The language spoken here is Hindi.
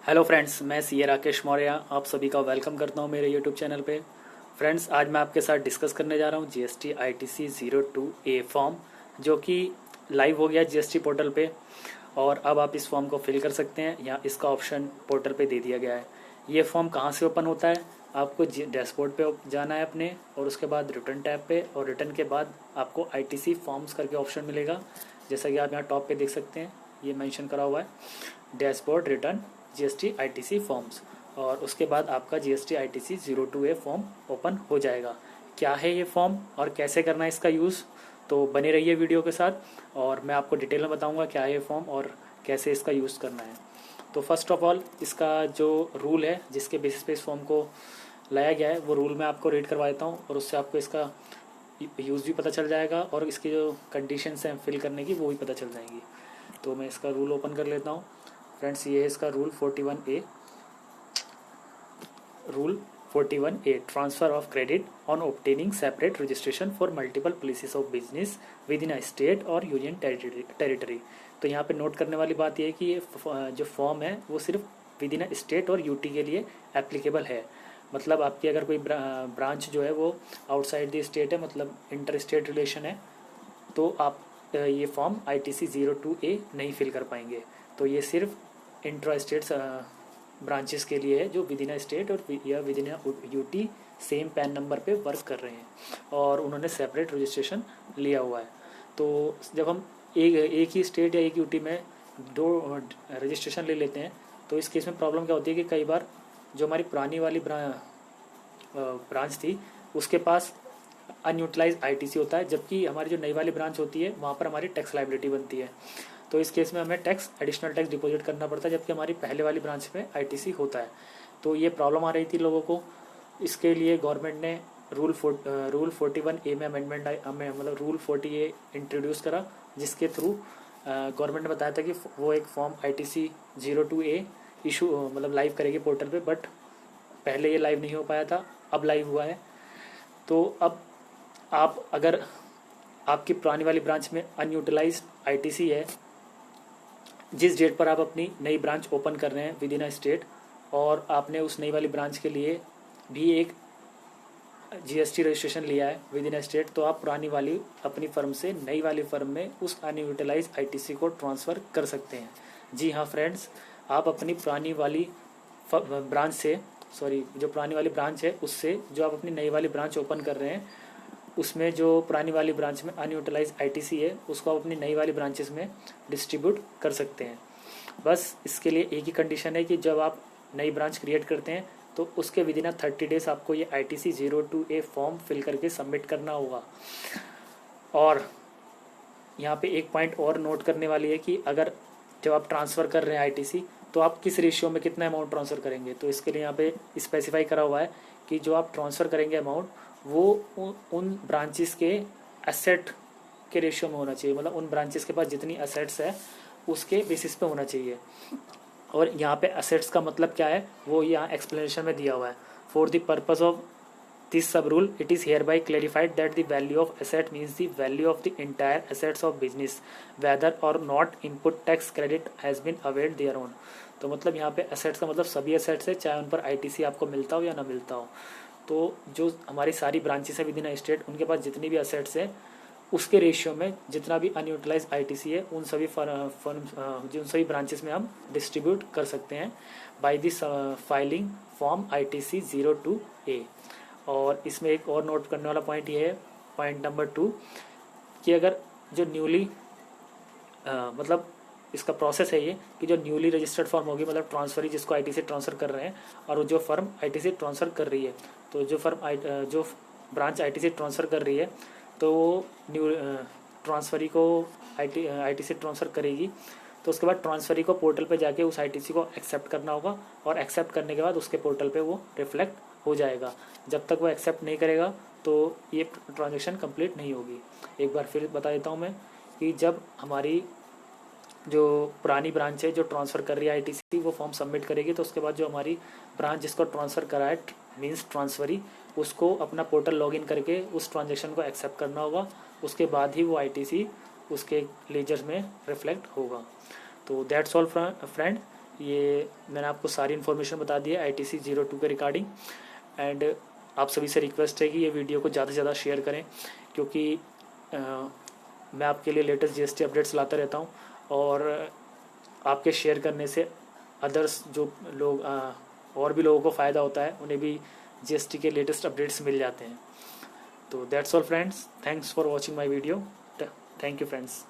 हेलो फ्रेंड्स, मैं सी ए राकेश मौर्य आप सभी का वेलकम करता हूं मेरे यूट्यूब चैनल पे। फ्रेंड्स, आज मैं आपके साथ डिस्कस करने जा रहा हूं जीएसटी आईटीसी 02A फॉर्म, जो कि लाइव हो गया जीएसटी पोर्टल पे। और अब आप इस फॉर्म को फिल कर सकते हैं, यहाँ इसका ऑप्शन पोर्टल पे दे दिया गया है। ये फॉर्म कहाँ से ओपन होता है? आपको डैशबोर्ड पे जाना है अपने, और उसके बाद रिटर्न टैब पे, और रिटर्न के बाद आपको आईटीसी फॉर्म्स करके ऑप्शन मिलेगा। जैसा कि आप यहाँ टॉप पे देख सकते हैं, ये मेंशन करा हुआ है dashboard return GST ITC forms. और उसके बाद आपका GST ITC 02A form open हो जाएगा। क्या है ये फॉर्म और कैसे करना है इसका यूज़, तो बने रहिए वीडियो के साथ और मैं आपको डिटेल में बताऊंगा क्या है ये फॉर्म और कैसे इसका यूज़ करना है। तो फर्स्ट ऑफ ऑल, इसका जो रूल है जिसके बेसिस पे इस फॉर्म को लाया गया है, वो रूल मैं आपको रीड करवा देता हूँ, और उससे आपको इसका यूज़ भी पता चल जाएगा और इसकी जो कंडीशंस हैं फिल करने की वो भी पता चल जाएंगी। तो मैं इसका रूल ओपन कर लेता हूँ। फ्रेंड्स, ये है इसका rule 41A। Rule 41A, transfer of credit on obtaining separate registration for multiple places of business with in a state और यूनियन टेरिटरी। तो यहाँ पे नोट करने वाली बात यह है कि ये जो फॉर्म है वो सिर्फ विद इन अ स्टेट और यूटी के लिए एप्लीकेबल है। मतलब आपकी अगर कोई ब्रांच जो है वो आउटसाइड द स्टेट है, मतलब इंटर स्टेट रिलेशन है, तो आप ये फॉर्म आईटीसी 02A नहीं फिल कर पाएंगे। तो ये सिर्फ इंट्रा स्टेट ब्रांचेस के लिए है जो विद इन स्टेट और या with in UT same pan number पे वर्क कर रहे हैं और उन्होंने सेपरेट रजिस्ट्रेशन लिया हुआ है। तो जब हम एक ही स्टेट या एक यूटी में दो रजिस्ट्रेशन ले लेते हैं, तो इस केस में प्रॉब्लम क्या होती है कि कई बार जो हमारी पुरानी वाली ब्रांच थी उसके पास अनयूटिलाइज आईटीसी होता है, जबकि हमारी जो नई वाली ब्रांच होती है वहाँ पर हमारी टैक्स लाइबिलिटी बनती है। तो इस केस में हमें एडिशनल टैक्स डिपॉजिट करना पड़ता है, जबकि हमारी पहले वाली ब्रांच में आईटीसी होता है। तो ये प्रॉब्लम आ रही थी लोगों को। इसके लिए गवर्नमेंट ने रूल 41A में अमेंडमेंट मतलब रूल 40A इंट्रोड्यूस करा, जिसके थ्रू गवर्नमेंट ने बताया था कि वो एक फॉर्म आईटीसी 02A इशू मतलब लाइव करेगी पोर्टल पे। बट पहले ये लाइव नहीं हो पाया था, अब लाइव हुआ है। तो अब आप अगर आपकी पुरानी वाली ब्रांच में अनयूटिलाइज्ड आईटीसी है, जिस डेट पर आप अपनी नई ब्रांच ओपन कर रहे हैं विद इन अ स्टेट, और आपने उस नई वाली ब्रांच के लिए भी एक जीएसटी रजिस्ट्रेशन लिया है विद इन अ स्टेट, तो आप पुरानी वाली अपनी फर्म से नई वाली फर्म में उस अनयूटिलाइज आईटीसी को ट्रांसफ़र कर सकते हैं। जी हाँ फ्रेंड्स, आप अपनी पुरानी वाली ब्रांच से जो पुरानी वाली ब्रांच है उससे जो आप अपनी नई वाली ब्रांच ओपन कर रहे हैं, उसमें जो पुरानी वाली ब्रांच में अनयूटिलाइज आईटीसी है उसको आप अपनी नई वाली ब्रांचेस में डिस्ट्रीब्यूट कर सकते हैं। बस इसके लिए एक ही कंडीशन है कि जब आप नई ब्रांच क्रिएट करते हैं तो उसके विद इन 30 डेज आपको ये आईटीसी 02A फॉर्म फिल करके सबमिट करना होगा। और यहाँ पे एक पॉइंट और नोट करने वाली है कि अगर जब आप ट्रांसफ़र कर रहे हैं आईटीसी, तो आप किस रेशियो में कितना अमाउंट ट्रांसफ़र करेंगे। तो इसके लिए यहाँ पे स्पेसिफाई करा हुआ है कि जो आप ट्रांसफ़र करेंगे अमाउंट, वो उन ब्रांचेस के एसेट के रेशियो में होना चाहिए, मतलब उन ब्रांचेस के पास जितनी एसेट्स है उसके बेसिस पे होना चाहिए। और यहाँ पे एसेट्स का मतलब क्या है वो यहाँ एक्सप्लेनेशन में दिया हुआ है। For the purpose of this sub rule it is hereby clarified that the value of asset means the value of the entire assets of business whether or not input tax credit has been availed thereon. तो मतलब यहाँ पे एसेट्स का मतलब सभी एसेट्स है, चाहे उन पर आईटीसी आपको मिलता हो या ना मिलता हो। तो जो हमारी सारी ब्रांचेस है विद इन स्टेट, उनके पास जितनी भी एसेट्स है उसके रेशियो में जितना भी अनयूटिलाइज आईटीसी है उन सभी उन सभी ब्रांचेस में हम डिस्ट्रीब्यूट कर सकते हैं by this filing form ITC 02A। और इसमें एक और नोट करने वाला पॉइंट ये है, पॉइंट नंबर 2, कि अगर जो न्यूली मतलब इसका प्रोसेस है ये कि जो न्यूली रजिस्टर्ड फर्म होगी, मतलब ट्रांसफरी जिसको आईटीसी ट्रांसफ़र कर रहे हैं, और जो फर्म आईटीसी ट्रांसफ़र कर रही है, तो जो ब्रांच आईटीसी ट्रांसफ़र कर रही है तो वो न्यू ट्रांसफरी को आईटीसी ट्रांसफ़र करेगी। तो उसके बाद ट्रांसफरी को पोर्टल पे जाके उस आईटीसी को एक्सेप्ट करना होगा, और एक्सेप्ट करने के बाद उसके पोर्टल पे वो रिफ्लेक्ट हो जाएगा। जब तक वो एक्सेप्ट नहीं करेगा तो ये ट्रांजेक्शन कंप्लीट नहीं होगी। एक बार फिर बता देता हूँ मैं कि जब हमारी जो पुरानी ब्रांच है जो ट्रांसफ़र कर रही है आईटीसी, वो फॉर्म सबमिट करेगी, तो उसके बाद जो हमारी ब्रांच जिसको ट्रांसफ़र करा है मीन्स ट्रांसफरी, उसको अपना पोर्टल लॉगिन करके उस ट्रांजेक्शन को एक्सेप्ट करना होगा। उसके बाद ही वो आईटीसी उसके लेजर में रिफ्लेक्ट होगा। तो दैट्स ऑल फ्रेंड, ये मैंने आपको सारी इन्फॉर्मेशन बता दी है ITC 02 के रिगार्डिंग। एंड आप सभी से रिक्वेस्ट है कि ये वीडियो को ज़्यादा से ज़्यादा शेयर करें, क्योंकि मैं आपके लिए लेटेस्ट GST अपडेट्स लाता रहता हूँ, और आपके शेयर करने से अदर्स जो लोग और भी लोगों को फ़ायदा होता है, उन्हें भी GST के लेटेस्ट अपडेट्स मिल जाते हैं। तो that's all friends, thanks for watching my video. Thank you friends.